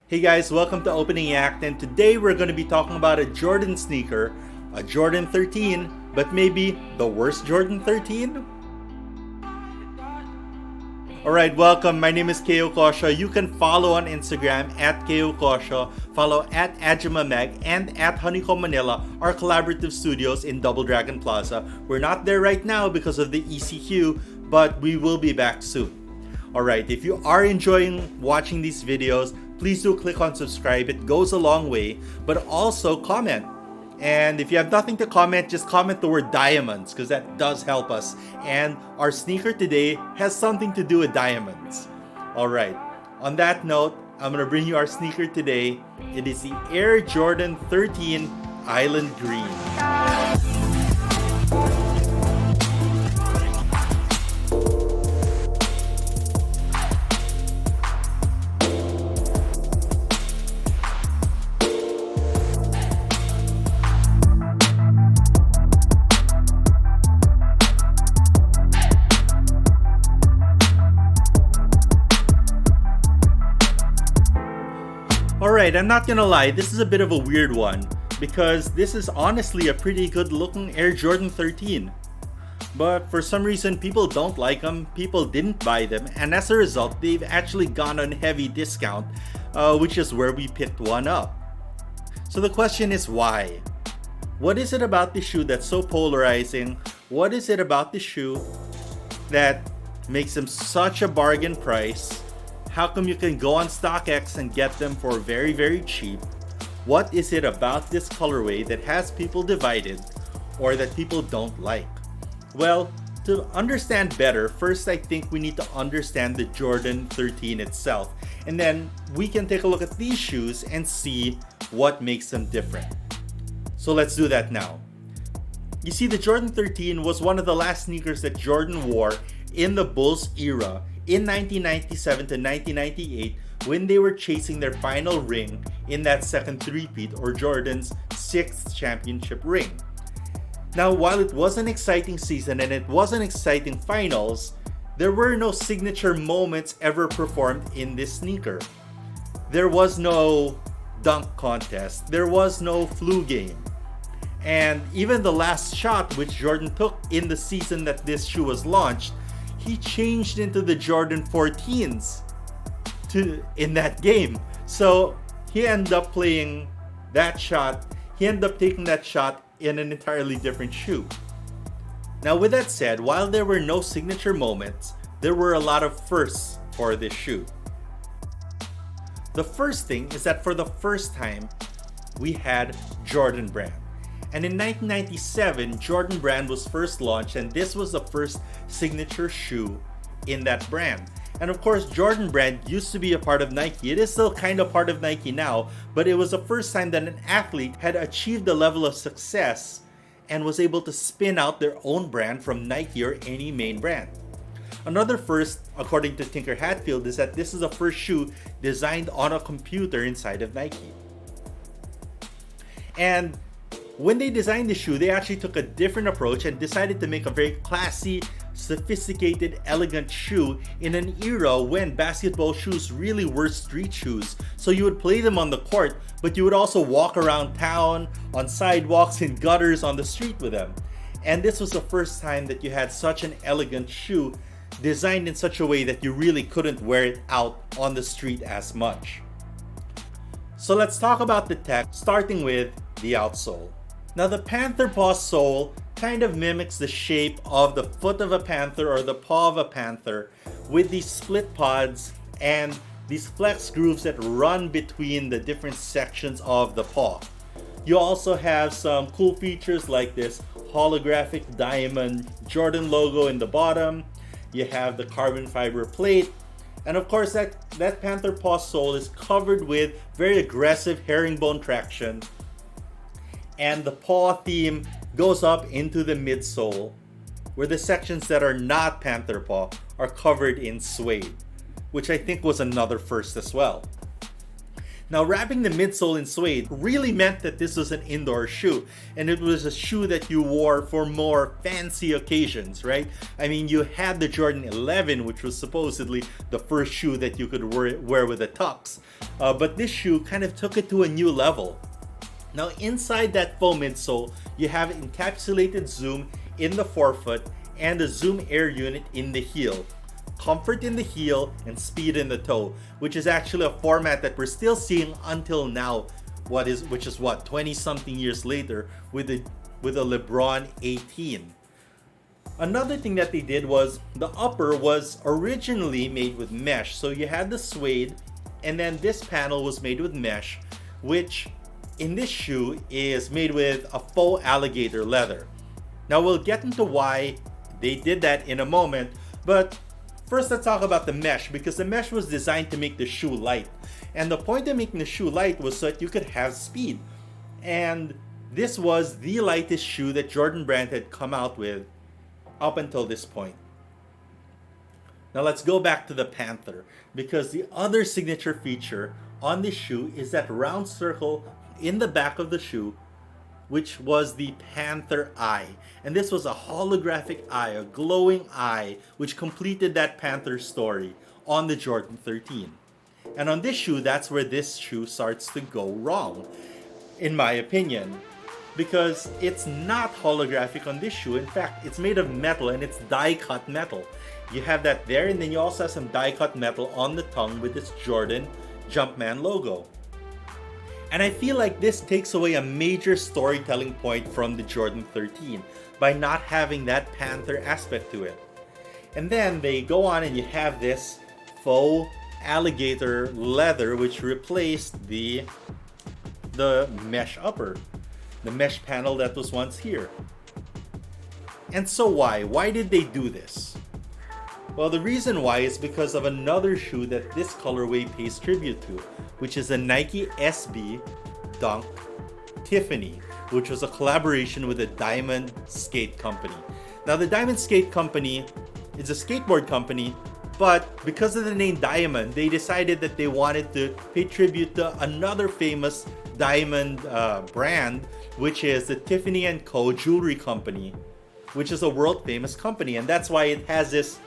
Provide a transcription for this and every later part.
Hey guys, welcome to Opening Act, and today we're going to be talking about a Jordan sneaker, a Jordan 13, but maybe the worst Jordan 13? Alright, welcome. My name is Keo Kosha. You can follow on Instagram at Keo Kosha, follow at Adjima Mag, and at Honeycomb Manila, our collaborative studios in Double Dragon Plaza. We're not there right now because of the ECQ, but we will be back soon. Alright, if you are enjoying watching these videos, please do click on subscribe. It goes a long way. But also comment. And if you have nothing to comment, just comment the word diamonds, because that does help us. And our sneaker today has something to do with diamonds. Alright, on that note, I'm going to bring you our sneaker today. It is the Air Jordan 13 Island Green. Alright, I'm not gonna lie, this is a bit of a weird one because this is honestly a pretty good looking Air Jordan 13. But for some reason people don't like them, people didn't buy them, and as a result they've actually gone on heavy discount, which is where we picked one up. So the question is why? What is it about the shoe that's so polarizing? What is it about the shoe that makes them such a bargain price? How come you can go on StockX and get them for very, very cheap? What is it about this colorway that has people divided or that people don't like? Well, to understand better, first I think we need to understand the Jordan 13 itself. And then we can take a look at these shoes and see what makes them different. So let's do that now. You see, the Jordan 13 was one of the last sneakers that Jordan wore in the Bulls era in 1997 to 1998 when they were chasing their final ring in that second three-peat, or Jordan's 6th championship ring. Now, while it was an exciting season and it was an exciting finals, there were no signature moments ever performed in this sneaker. There was no dunk contest, there was no flu game. And even the last shot which Jordan took in the season that this shoe was launched, he changed into the Jordan 14s in that game. So he ended up playing that shot. He ended up taking that shot in an entirely different shoe. Now with that said, while there were no signature moments, there were a lot of firsts for this shoe. The first thing is that for the first time, we had Jordan Brand. And in 1997, Jordan Brand was first launched, and this was the first signature shoe in that brand. And of course, Jordan Brand used to be a part of Nike. It is still kind of part of Nike now, but it was the first time that an athlete had achieved a level of success and was able to spin out their own brand from Nike or any main brand. Another first, according to Tinker Hatfield, is that this is the first shoe designed on a computer inside of Nike. And when they designed the shoe, they actually took a different approach and decided to make a very classy, sophisticated, elegant shoe in an era when basketball shoes really were street shoes. So you would play them on the court, but you would also walk around town, on sidewalks, in gutters, on the street with them. And this was the first time that you had such an elegant shoe designed in such a way that you really couldn't wear it out on the street as much. So let's talk about the tech, starting with the outsole. Now the panther paw sole kind of mimics the shape of the foot of a panther or the paw of a panther, with these split pods and these flex grooves that run between the different sections of the paw. You also have some cool features like this holographic diamond Jordan logo in the bottom. You have the carbon fiber plate. And of course that panther paw sole is covered with very aggressive herringbone traction. And the paw theme goes up into the midsole, where the sections that are not panther paw are covered in suede, which I think was another first as well. Now, wrapping the midsole in suede really meant that this was an indoor shoe, and it was a shoe that you wore for more fancy occasions, right? I mean, you had the Jordan 11, which was supposedly the first shoe that you could wear with a tux, but this shoe kind of took it to a new level. Now, inside that faux midsole, you have encapsulated Zoom in the forefoot and a Zoom Air unit in the heel. Comfort in the heel and speed in the toe, which is actually a format that we're still seeing until now, which is 20 something years later with a LeBron 18. Another thing that they did was the upper was originally made with mesh, so you had the suede and then this panel was made with mesh, which in this shoe is made with a faux alligator leather. Now we'll get into why they did that in a moment, but first, let's talk about the mesh, because the mesh was designed to make the shoe light. And the point of making the shoe light was so that you could have speed. And this was the lightest shoe that Jordan Brand had come out with up until this point. Now let's go back to the Panther, because the other signature feature on this shoe is that round circle in the back of the shoe, which was the Panther eye. And this was a holographic eye, a glowing eye, which completed that Panther story on the Jordan 13. And on this shoe, that's where this shoe starts to go wrong, in my opinion. Because it's not holographic on this shoe. In fact, it's made of metal and it's die-cut metal. You have that there, and then you also have some die-cut metal on the tongue with this Jordan Jumpman logo. And I feel like this takes away a major storytelling point from the Jordan 13 by not having that Panther aspect to it. And then they go on and you have this faux alligator leather, which replaced the mesh upper, the mesh panel that was once here. And so why? Why did they do this? Well, the reason why is because of another shoe that this colorway pays tribute to, which is a Nike SB Dunk Tiffany, which was a collaboration with the Diamond Skate Company. Now, the Diamond Skate Company is a skateboard company, but because of the name Diamond, they decided that they wanted to pay tribute to another famous diamond brand, which is the Tiffany & Co. Jewelry Company, which is a world famous company, and that's why it has this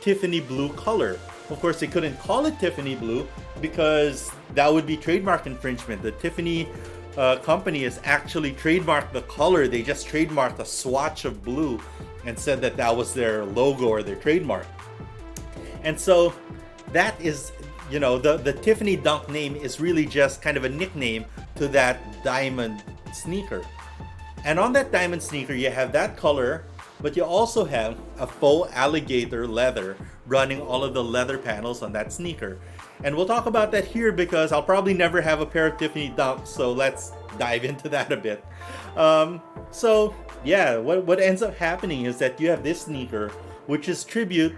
Tiffany blue color. Of course, they couldn't call it Tiffany blue because that would be trademark infringement. The Tiffany company has actually trademarked the color. They just trademarked a swatch of blue and said that that was their logo or their trademark. And so that is, the Tiffany Dunk name is really just kind of a nickname to that diamond sneaker. And on that diamond sneaker, you have that color, but you also have a faux alligator leather running all of the leather panels on that sneaker. And we'll talk about that here because I'll probably never have a pair of Tiffany Dunks, so let's dive into that a bit. What ends up happening is that you have this sneaker, which is tribute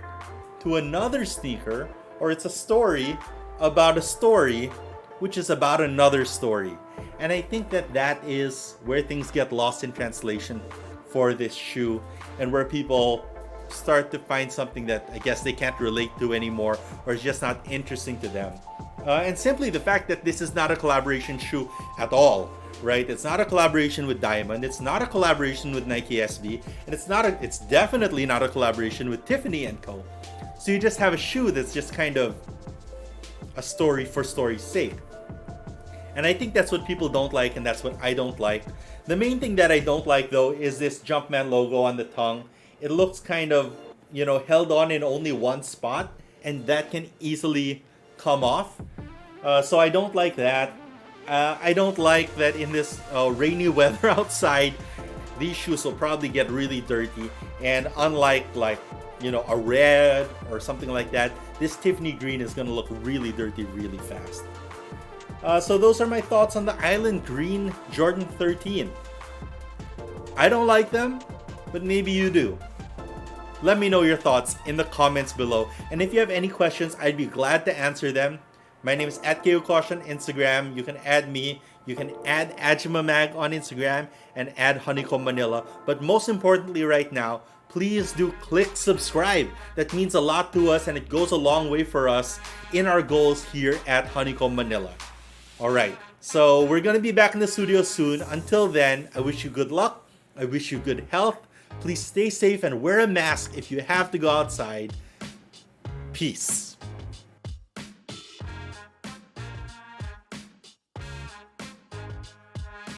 to another sneaker, or it's a story about a story, which is about another story. And I think that is where things get lost in translation for this shoe, and where people start to find something that I guess they can't relate to anymore, or is just not interesting to them. And simply the fact that this is not a collaboration shoe at all, right? It's not a collaboration with Diamond, it's not a collaboration with Nike SB, and it's definitely not a collaboration with Tiffany & Co. So you just have a shoe that's just kind of a story for story's sake. And I think that's what people don't like, and that's what I don't like. The main thing that I don't like, though, is this Jumpman logo on the tongue. It looks kind of, held on in only one spot, and that can easily come off. So I don't like that. I don't like that in this rainy weather outside, these shoes will probably get really dirty. And unlike a red or something like that, this Tiffany green is going to look really dirty really fast. So those are my thoughts on the Island Green Jordan 13. I don't like them, but maybe you do. Let me know your thoughts in the comments below. And if you have any questions, I'd be glad to answer them. My name is @KOKosh on Instagram. You can add me. You can add Adjima Mag on Instagram and add Honeycomb Manila. But most importantly right now, please do click subscribe. That means a lot to us and it goes a long way for us in our goals here at Honeycomb Manila. Alright, so we're gonna be back in the studio soon. Until then, I wish you good luck. I wish you good health. Please stay safe and wear a mask if you have to go outside. Peace.